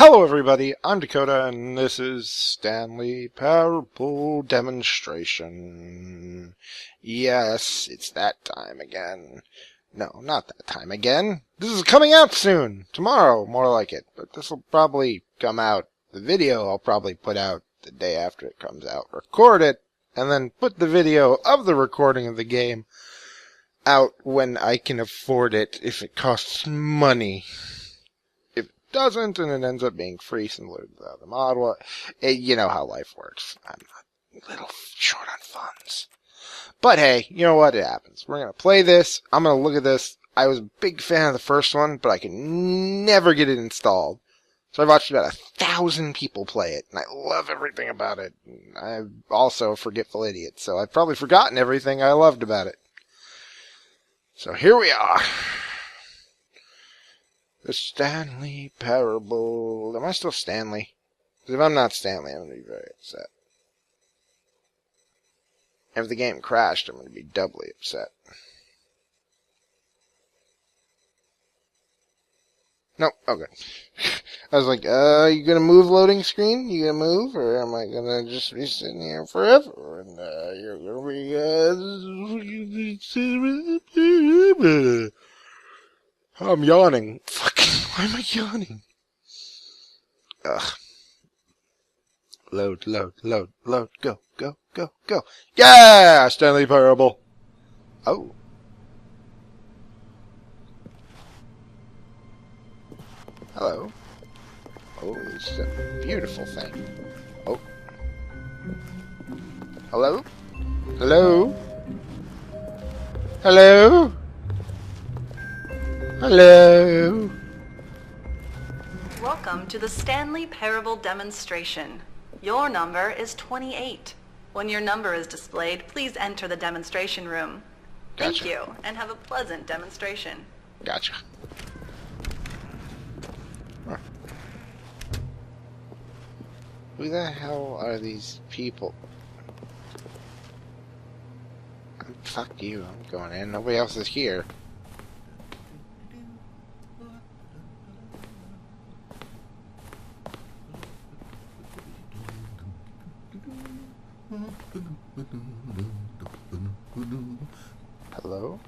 Hello everybody, I'm Dakota, and this is Stanley Parable Demonstration. Yes, it's that time again. No, not that time again. This is coming out soon. Tomorrow, more like it. But this will probably come out. The video I'll probably put out the day after it comes out. Record it, and then put the video of the recording of the game out when I can afford it, if it costs money. Doesn't, and it ends up being free similar to the other model. You know how life works. I'm a little short on funds. But hey, you know what? It happens. We're going to play this. I'm going to look at this. I was a big fan of the first one, but I could never get it installed. So I've watched about 1,000 people play it, and I love everything about it. I'm also a forgetful idiot, so I've probably forgotten everything I loved about it. So here we are. The Stanley Parable. Am I still Stanley? Because if I'm not Stanley, I'm going to be very upset. If the game crashed, I'm going to be doubly upset. Nope, okay. I was like, you going to move loading screen? You going to move? Or am I going to just be sitting here forever? And, you're going to be, I'm yawning. Fucking, why am I yawning? Ugh. Load. Go. Yeah! Stanley Parable. Oh. Hello. Oh, this is a beautiful thing. Oh. Hello? Hello? Hello? Hello. Welcome to the Stanley Parable Demonstration. Your number is 28. When your number is displayed, please enter the demonstration room. Gotcha. Thank you, and have a pleasant demonstration. Gotcha. Huh. Who the hell are these people? Fuck you, I'm going in. Nobody else is here. Hello?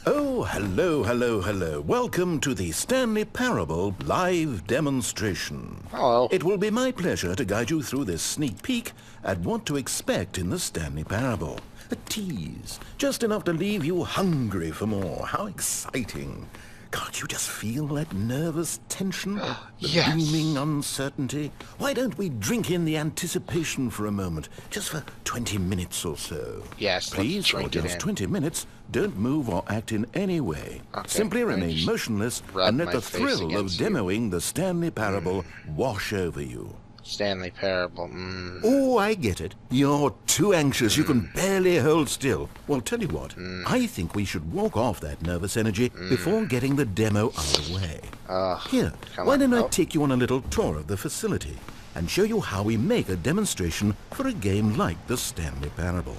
Oh, hello. Welcome to the Stanley Parable live demonstration. Hello. It will be my pleasure to guide you through this sneak peek at what to expect in the Stanley Parable. A tease, just enough to leave you hungry for more. How exciting. Can't you just feel that nervous tension? The Yes. looming uncertainty? Why don't we drink in the anticipation for a moment, just for 20 minutes or so? Yes, Please, let's for drink it just in. 20 minutes, don't move or act in any way. Okay, Simply let me remain just motionless rub and let my the face thrill of against you. demoing the Stanley Parable wash over you. Stanley Parable. Oh, I get it. You're too anxious. You can barely hold still. Well, tell you what. I think we should walk off that nervous energy before getting the demo underway. Here, come why on. don't I Oh. take you on a little tour of the facility and show you how we make a demonstration for a game like the Stanley Parable.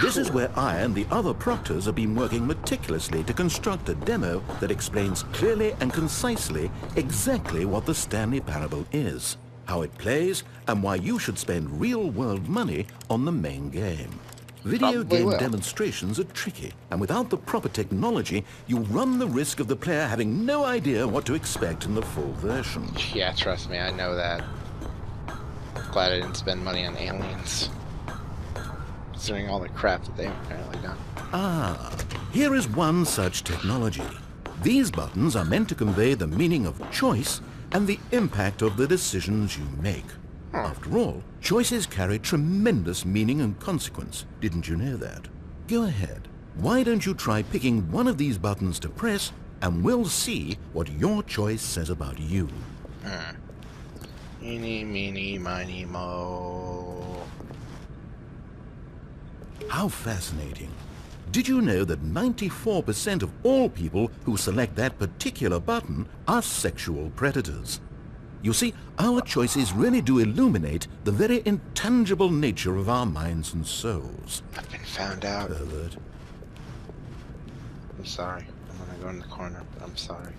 This is where I and the other proctors have been working meticulously to construct a demo that explains clearly and concisely exactly what the Stanley Parable is, how it plays, and why you should spend real-world money on the main game. Video Probably game will. demonstrations are tricky, and without the proper technology, you run the risk of the player having no idea what to expect in the full version. Yeah, trust me, I know that. Glad I didn't spend money on aliens. Considering all the crap that they've apparently done. Here is one such technology. These buttons are meant to convey the meaning of choice and the impact of the decisions you make. After all, choices carry tremendous meaning and consequence. Didn't you know that? Go ahead. Why don't you try picking one of these buttons to press, and we'll see what your choice says about you. Eeny, meeny, miny, mo. How fascinating. Did you know that 94% of all people who select that particular button are sexual predators? You see, our choices really do illuminate the very intangible nature of our minds and souls. I've been found out. Pervert. I'm sorry. I'm gonna go in the corner, but I'm sorry.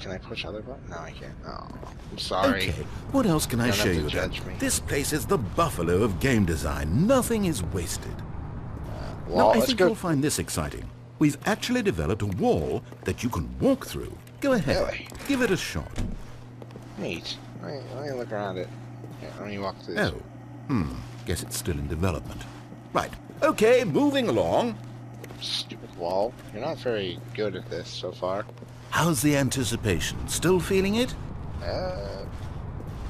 Can I push other button? No, I can't. Oh, I'm sorry. Okay, what else can I Don't show have to you then? judge me. This place is the buffalo of game design. Nothing is wasted. Well, Now, I let's think go. you'll find this exciting. We've actually developed a wall that you can walk through. Go ahead. Really? Give it a shot. Neat. Let me look around it. Yeah, let me walk through this. Oh. Guess it's still in development. Right. Okay, moving along. Stupid wall. You're not very good at this so far. How's the anticipation? Still feeling it?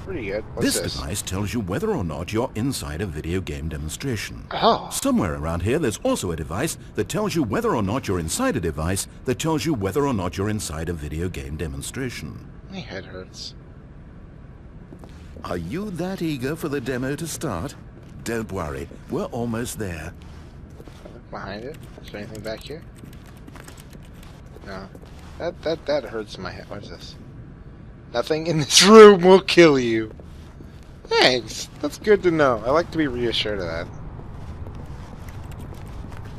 Pretty good. What's This this? device tells you whether or not you're inside a video game demonstration. Oh. Somewhere around here, there's also a device that tells you whether or not you're inside a device that tells you whether or not you're inside a video game demonstration. My head hurts. Are you that eager for the demo to start? Don't worry, we're almost there. I look behind it. Is there anything back here? No. That hurts my head. What is this? Nothing in this room will kill you. Thanks. That's good to know. I like to be reassured of that.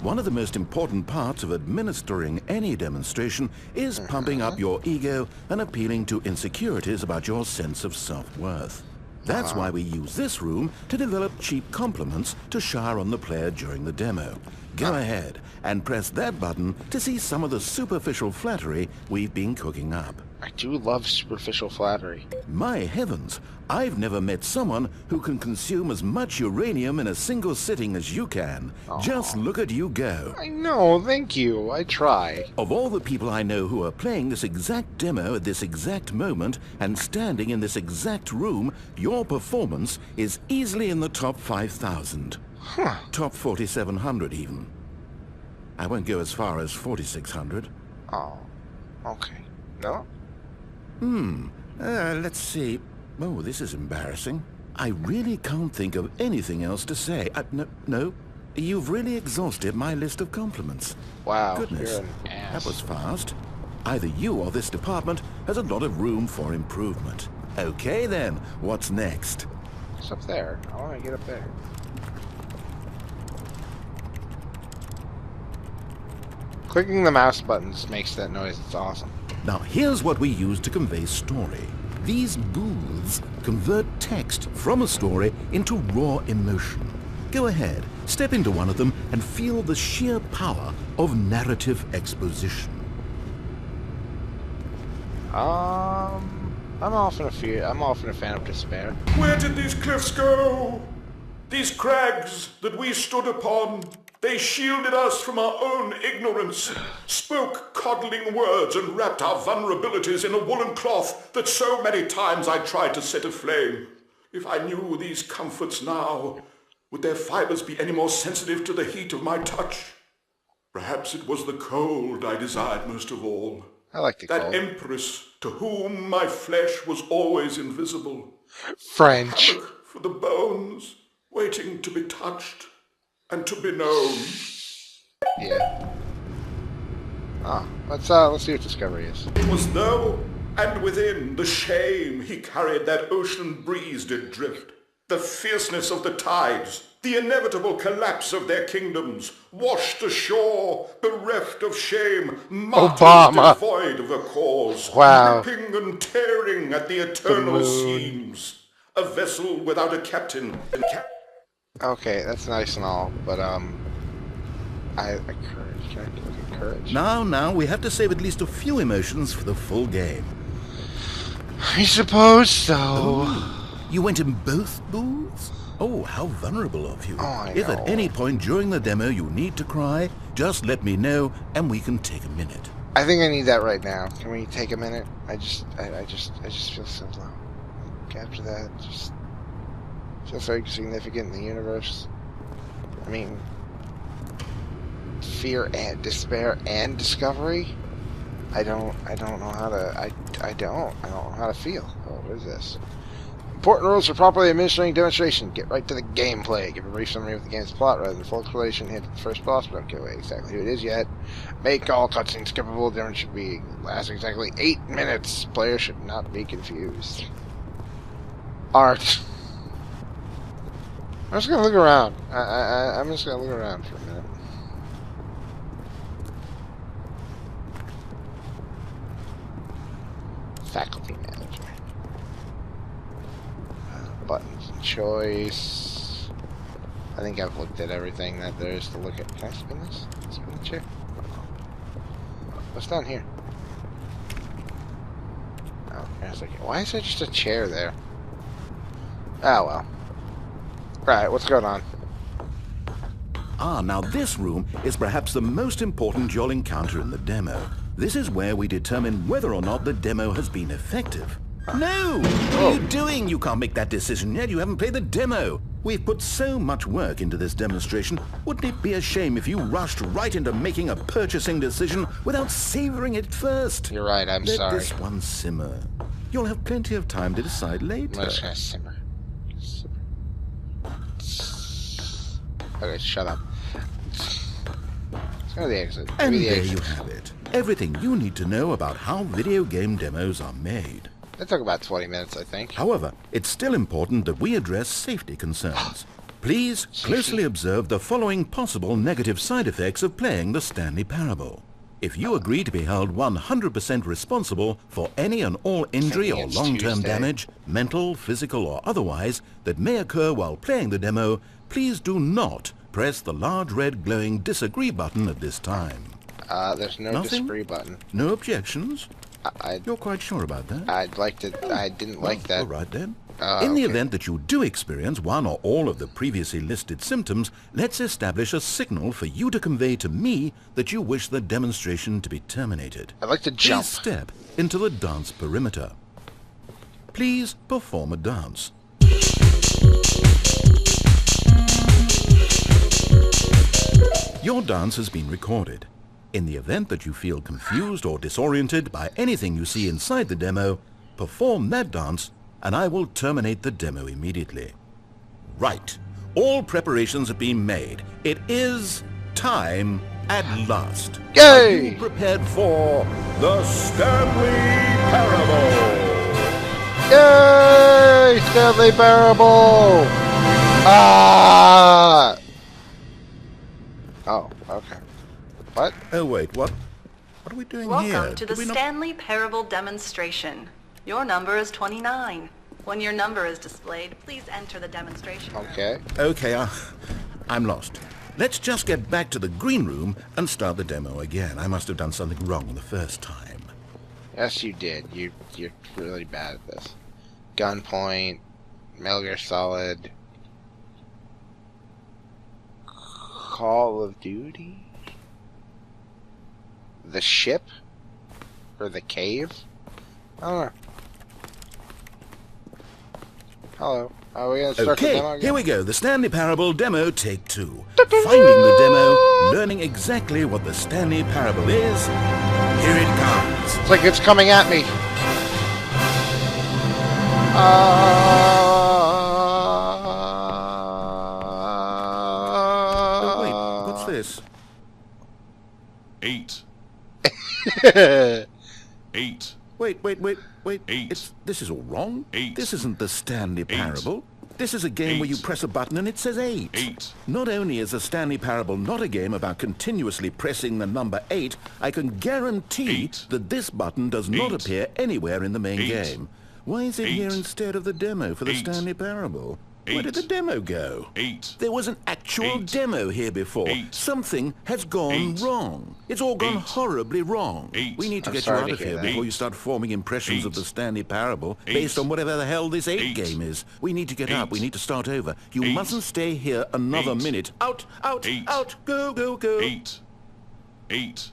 One of the most important parts of administering any demonstration is pumping up your ego and appealing to insecurities about your sense of self-worth. That's why we use this room to develop cheap compliments to shower on the player during the demo. Go ahead and press that button to see some of the superficial flattery we've been cooking up. I do love superficial flattery. My heavens, I've never met someone who can consume as much uranium in a single sitting as you can. Just look at you go. I know, thank you. I try. Of all the people I know who are playing this exact demo at this exact moment and standing in this exact room, your performance is easily in the top 5,000. Huh. Top 4,700 even. I won't go as far as 4,600. Oh. Okay. No? Let's see. Oh, this is embarrassing. I really can't think of anything else to say. No. You've really exhausted my list of compliments. Wow. Goodness, You're an ass. that was fast. Either you or this department has a lot of room for improvement. Okay then, what's next? What's up there? I want to get up there. Clicking the mouse buttons makes that noise. It's awesome. Now here's what we use to convey story. These booths convert text from a story into raw emotion. Go ahead, step into one of them and feel the sheer power of narrative exposition. I'm often a fan of despair. Where did these cliffs go? These crags that we stood upon, they shielded us from our own ignorance, spoke coddling words and wrapped our vulnerabilities in a woolen cloth that so many times I tried to set aflame. If I knew these comforts now, would their fibers be any more sensitive to the heat of my touch? Perhaps it was the cold I desired most of all. I like the That cold. empress to whom my flesh was always invisible. French. Look for the bones, waiting to be touched and to be known. Yeah. Let's see what Discovery is. It was though, and within the shame he carried that ocean breeze did drift. The fierceness of the tides, the inevitable collapse of their kingdoms, washed ashore, bereft of shame, martyred, Obama. devoid of a cause, Wow. ripping and tearing at the eternal moon. seams. A vessel without a captain. Okay, that's nice and all, but courage. Can I look at courage? Now, we have to save at least a few emotions for the full game. I suppose so. You went in both booths? Oh, how vulnerable of you. Oh, I If at know. any point during the demo you need to cry, just let me know and we can take a minute. I think I need that right now. Can we take a minute? I just feel so low. After that, just feel so significant in the universe. I mean, fear and despair and discovery. I don't know how to. I don't know how to feel. Oh, what is this? Important rules for properly administering demonstration. Get right to the gameplay. Give a brief summary of the game's plot rather than full explanation. Hint at the first boss, but don't give away exactly who it is yet. Make all cutscenes skippable. The should be last exactly 8 minutes. Players should not be confused. Art. I'm just gonna look around. I'm just gonna look around for a minute. Faculty manager. Buttons and choice. I think I've looked at everything that there is to look at. Can I spin this? Spin the chair? What's down here? Oh, here's like, why is there just a chair there? Oh well. Right, what's going on? Ah, now this room is perhaps the most important you'll encounter in the demo. This is where we determine whether or not the demo has been effective. No! What are you doing? You can't make that decision yet. You haven't played the demo. We've put so much work into this demonstration. Wouldn't it be a shame if you rushed right into making a purchasing decision without savoring it first? You're right, I'm Let sorry. this one simmer. You'll have plenty of time to decide later. I'm just gonna simmer. Okay, shut up. Let's go to the exit. And Maybe the there exit. you have it. Everything you need to know about how video game demos are made. That took about 20 minutes, I think. However, it's still important that we address safety concerns. Please closely observe the following possible negative side effects of playing the Stanley Parable. If you agree to be held 100% responsible for any and all injury or It's long-term Tuesday. damage, mental, physical or otherwise, that may occur while playing the demo, please do not press the large red glowing disagree button at this time. There's no Nothing? disagree button. No objections? I You're quite sure about that? I'd like to. I didn't like that. All right then. Oh, In the okay. event that you do experience one or all of the previously listed symptoms, let's establish a signal for you to convey to me that you wish the demonstration to be terminated. I'd like to jump. Please step into the dance perimeter. Please perform a dance. Your dance has been recorded. In the event that you feel confused or disoriented by anything you see inside the demo, perform that dance and I will terminate the demo immediately. Right. All preparations have been made. It is time at last. Yay! Are you prepared for the Stanley Parable? Yay! Stanley Parable! Ah! Oh, okay. What? Oh wait, what? What are we doing here? Welcome to the Did we not- Stanley Parable demonstration. Your number is 29. When your number is displayed, please enter the demonstration room. Okay. Okay, I'm lost. Let's just get back to the green room and start the demo again. I must have done something wrong the first time. Yes, you did. You're really bad at this. Gunpoint, Metal Gear Solid, Call of Duty, the ship, or the cave. I don't know. Hello. Are we gonna start the Okay, demo again? here we go. The Stanley Parable demo, take 2. Finding the demo, learning exactly what the Stanley Parable is. Here it comes. It's like it's coming at me. Oh, wait, what's this? 8. 8. Wait. Eight. This is all wrong. 8. This isn't the Stanley Parable. This is a game where you 8. press a button and it says 8. 8. Not only is the Stanley Parable not a game about continuously pressing the number 8, I can guarantee 8. that this button does not 8. appear anywhere in the main 8. game. Why is it here 8. instead of the demo for the 8. Stanley Parable? Where did 8. the demo go? 8. There was an actual 8. demo here before. 8. Something has gone 8. wrong. It's all gone 8. horribly wrong. 8. We need to I'm get you sorry out to of hear here that. before 8. you start forming impressions of 8. the Stanley Parable 8. based on whatever the hell this 8 8. game is. We need to get up. 8. We need to start over. You 8. mustn't stay here another 8. minute. Out, out, 8. out. Go, go, go. 8. 8.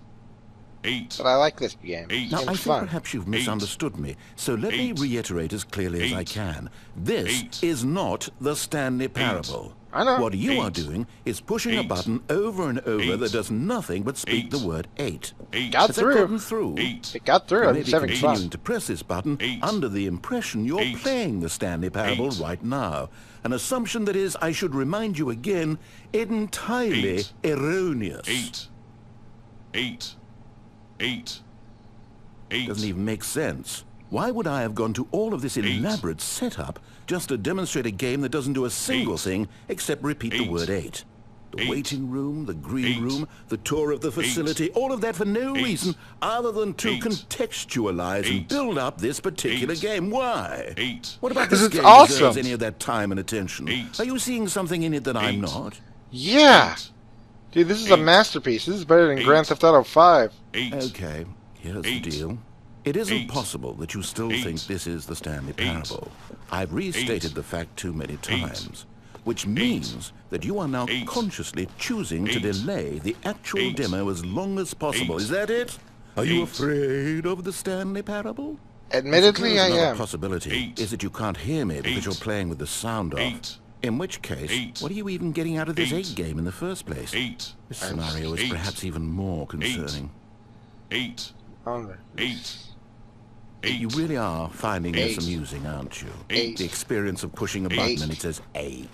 8. But I like this game. Eight. Now, It's I think fun. perhaps you've misunderstood me, so let me 8. reiterate as clearly as I 8. can. This 8. is not the Stanley Parable. I know. What you are 8. doing is pushing a 8. button over and over 8. that does nothing but speak 8. the word 8. 8. Got Has that through. gotten through? 8. It got through. You I'm may just be having continuing fun. to press this button 8. under the impression you're 8. playing the Stanley Parable 8. right now. An assumption that is, I should remind you again, entirely 8. erroneous. 8. 8. 8. 8. Doesn't even make sense. Why would I have gone to all of this elaborate setup just to demonstrate a game that doesn't do a single thing except repeat the word 8? The waiting room, the green room, the tour of the facility, all of that for no reason other than to contextualize and build up this particular game. Why? What about this game deserves any of that time and attention? Are you seeing something in it that I'm not? Yeah! Dude, this is a masterpiece. This is better than Grand Theft Auto 5. Okay, here's the deal. It isn't possible that you still think this is the Stanley Parable. I've restated the fact too many times, which means that you are now consciously choosing to delay the actual demo as long as possible. Is that it? Are you afraid of the Stanley Parable? Admittedly, I Another am. possibility is that you can't hear me because you're playing with the sound off. In which case, what are you even getting out of this 8 game in the first place? This scenario is perhaps even more concerning. You really are finding this amusing, aren't you? The experience of pushing a button and it says 8.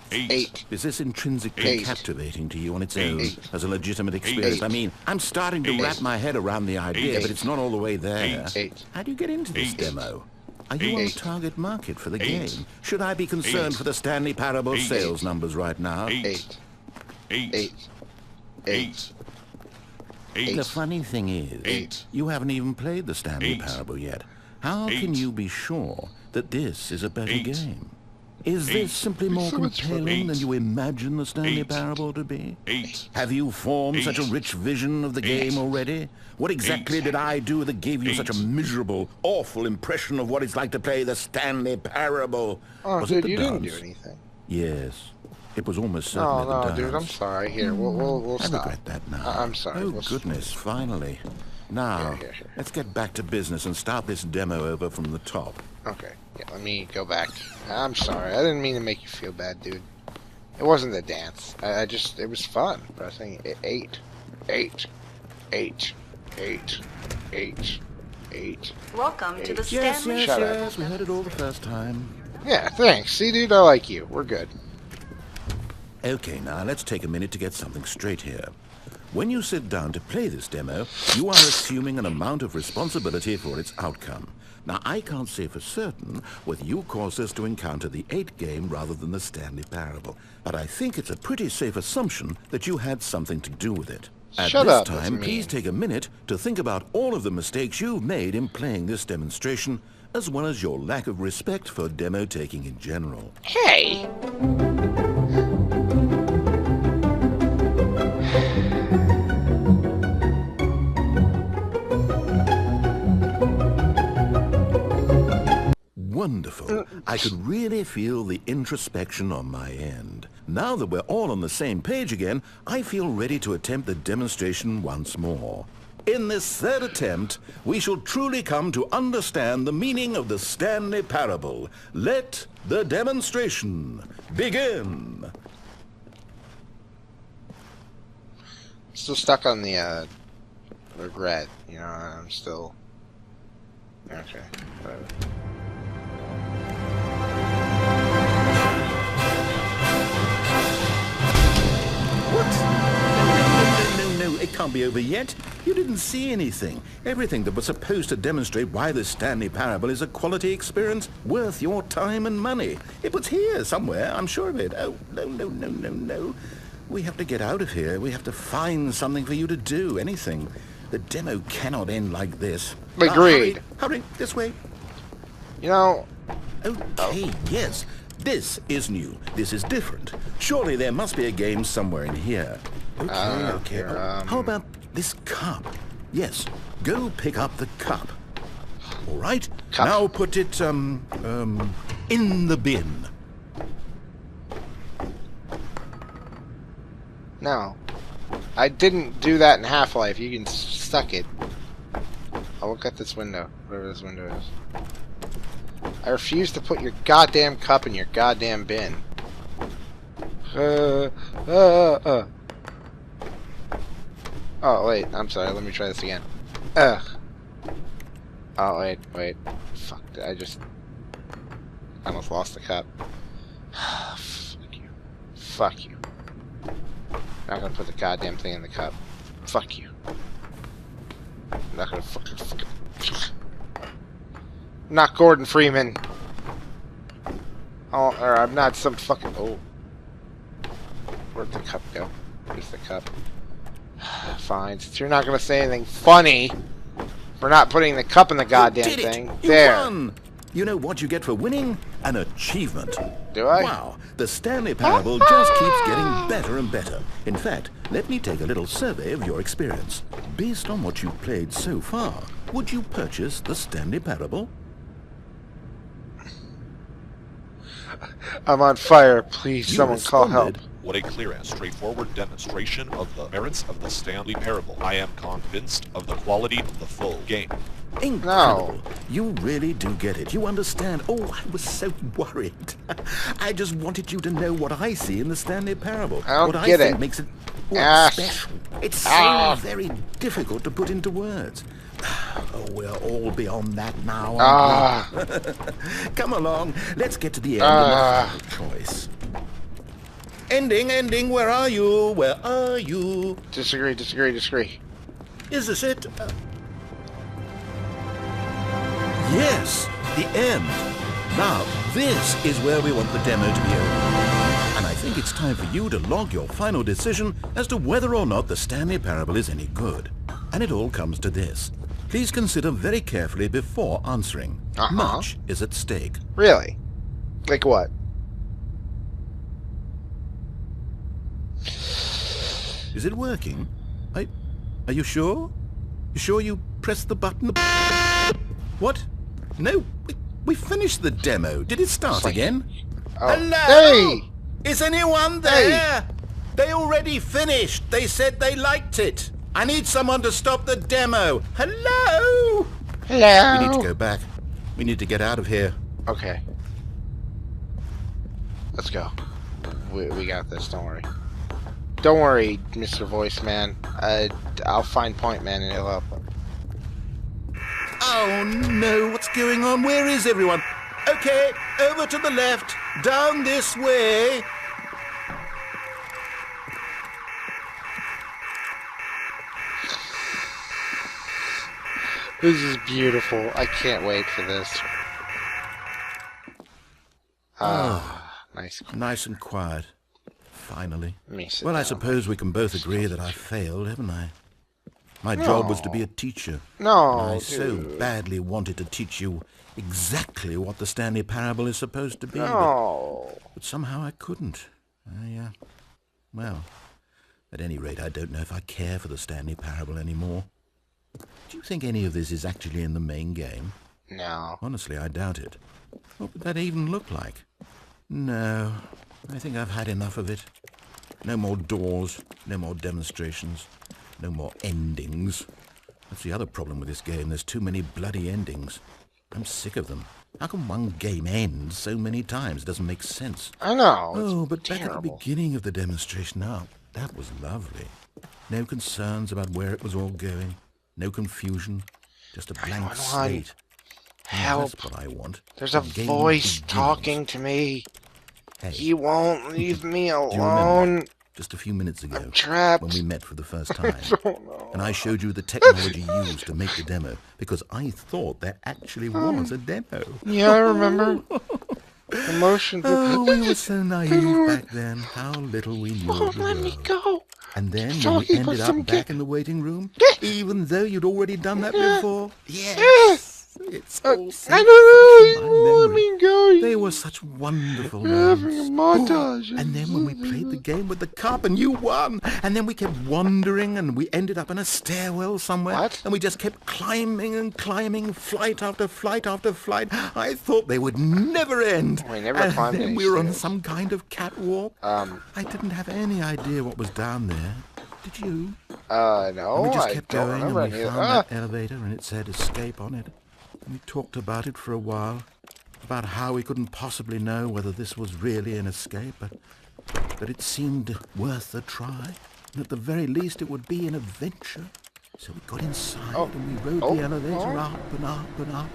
Is this intrinsically captivating to you on its own as a legitimate experience? I mean, I'm starting to wrap my head around the idea, but it's not all the way there. How do you get into this demo? Are you on the target market for the game? Should I be concerned for the Stanley Parable sales numbers right now? 8. The funny thing is, you haven't even played the Stanley Parable yet. How can you be sure that this is a better game? Is this simply more compelling than you imagine the Stanley Parable to be? Have you formed such a rich vision of the game already? What exactly did I do that gave you such a miserable, awful impression of what it's like to play the Stanley Parable? Oh, Was dude, it the you dance? didn't do anything. Yes. It was almost certainly the No, dance. dude, I'm sorry. Here, we'll I stop. regret that now. I'm sorry. Oh, We'll goodness, finally. Now, Here. let's get back to business and start this demo over from the top. Okay, yeah, let me go back. I'm sorry. I didn't mean to make you feel bad, dude. It wasn't the dance. It was fun. Pressing 8. Welcome to the Yes, Stanley Shut up. yes, we heard it all the first time. Yeah, thanks. See, dude, I like you. We're good. Okay, now let's take a minute to get something straight here. When you sit down to play this demo, you are assuming an amount of responsibility for its outcome. Now, I can't say for certain whether you caused us to encounter the 8 game rather than the Stanley Parable, but I think it's a pretty safe assumption that you had something to do with it. At Shut this up, that's time, mean. please take a minute to think about all of the mistakes you've made in playing this demonstration, as well as your lack of respect for demo taking in general. Hey! Wonderful. I could really feel the introspection on my end. Now that we're all on the same page again, I feel ready to attempt the demonstration once more. In this third attempt, we shall truly come to understand the meaning of the Stanley Parable. Let the demonstration begin. Still stuck on the, regret. You know, I'm still... Okay, whatever. No, it can't be over yet. You didn't see anything. Everything that was supposed to demonstrate why the Stanley Parable is a quality experience worth your time and money. It was here somewhere, I'm sure of it. Oh, no. We have to get out of here. We have to find something for you to do, anything. The demo cannot end like this. Agreed. Hurry, this way. You know... Okay, yes. This is new. This is different. Surely there must be a game somewhere in here. Okay. How about this cup? Yes, go pick up the cup. All right. Cup. Now put it, in the bin. No. I didn't do that in Half-Life. You can stuck it. I'll look at this window. Whatever this window is. I refuse to put your goddamn cup in your goddamn bin. Oh, wait. I'm sorry. Let me try this again. Ugh. Oh, wait. Fuck. I almost lost the cup. Fuck you. Not gonna put the goddamn thing in the cup. Fuck you. I'm not gonna fucking... not Gordon Freeman. Oh, or I'm not some fucking... Oh. Where'd the cup go? Where's the cup? Fine, since you're not gonna say anything funny for not putting the cup in the goddamn thing. You There. won! You know what you get for winning? An achievement. Do I? Wow, the Stanley Parable just keeps getting better and better. In fact, let me take a little survey of your experience. Based on what you've played so far, would you purchase the Stanley Parable? I'm on fire. Please, You someone call help. responded, What a clear and straightforward demonstration of the merits of the Stanley Parable. I am convinced of the quality of the full game. Incredible. No. You really do get it. You understand. Oh, I was so worried. I just wanted you to know what I see in the Stanley Parable. I don't what get I think it. makes it Ah. special. It's so Ah. very difficult to put into words. Oh, we're all beyond that now. Ah. aren't we? Come along. Let's get to the end Ah. of the final choice. Ending, where are you? Where are you? Disagree. Is this it? Yes, the end. Now, this is where we want the demo to be over. And I think it's time for you to log your final decision as to whether or not the Stanley Parable is any good. And it all comes to this. Please consider very carefully before answering. Much is at stake. Really? Like what? Is it working? Are you sure? You sure you pressed the button? What? No, we finished the demo. Did it start again? Oh. Hello? Hey! Is anyone there? They already finished. They said they liked it. I need someone to stop the demo. Hello? Hello? We need to go back. We need to get out of here. Okay. Let's go. We got this, don't worry. Don't worry, Mr. Voice Man. I'll find Point Man and he'll help. Oh no, what's going on? Where is everyone? Okay, over to the left, down this way. This is beautiful. I can't wait for this. Nice. Nice and quiet. Finally. Let me sit Well, I down. suppose we can both agree that I failed, haven't I? My job was to be a teacher. No, And I so dude. badly wanted to teach you exactly what the Stanley Parable is supposed to be. No. But somehow I couldn't. Well, at any rate, I don't know if I care for the Stanley Parable anymore. Do you think any of this is actually in the main game? No. Honestly, I doubt it. What would that even look like? No, I think I've had enough of it. No more doors, no more demonstrations, no more endings. That's the other problem with this game. There's too many bloody endings. I'm sick of them. How can one game end so many times? It doesn't make sense. I know. Oh, It's but back at the terrible. beginning of the demonstration, now, that was lovely. No concerns about where it was all going. No confusion. Just a blank 911. slate. Yeah, Help. that's what I want. There's a game voice begins. talking to me. Hey, He won't leave me do you remember alone. just a few minutes ago I'm trapped. when we met for the first time? don't know. And I showed you the technology used to make the demo because I thought there actually was a demo. Yeah, I remember. Emotions. Oh, we were so naive back then. How little we knew of Won't the let me world. go. And then So when we he ended was up some back kid. in the waiting room, Yeah. even though you'd already done that before. Yeah. Yes. It's all so I fresh in don't my know. Let memory. me go. They were such wonderful We're having a moments. montage. And then when we played the game with the cup and you won, and then we kept wandering and we ended up in a stairwell somewhere. What? And we just kept climbing and climbing, flight after flight after flight. I thought they would never end. We never and climbed then any we were on stairs. some kind of catwalk. I didn't have any idea what was down there. Did you? No, And we just I kept don't going and remember we any. found that elevator and it said escape on it. And we talked about it for a while, about how we couldn't possibly know whether this was really an escape, but it seemed worth a try. And at the very least it would be an adventure. So we got inside and we rode the elevator up and up and up.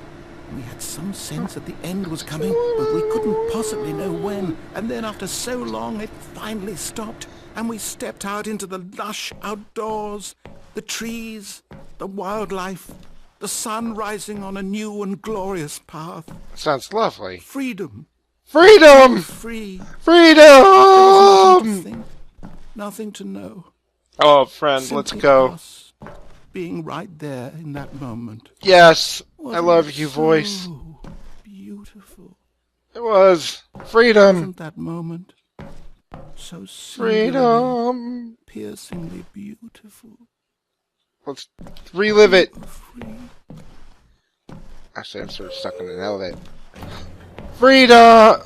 And we had some sense that the end was coming, but we couldn't possibly know when. And then after so long it finally stopped. And we stepped out into the lush outdoors, the trees, the wildlife, The sun rising on a new and glorious path. Sounds lovely. Freedom. Freedom! Free. Freedom! Nothing to think, nothing to know. Oh, friend, let's Simply go. us being right there in that moment. Yes, I Wasn't love it you, voice. so beautiful. It was. Freedom. Wasn't that moment so singularly, Freedom. piercingly beautiful? Let's relive it. Free. Actually, I'm sort of stuck in an elevator. Freedom!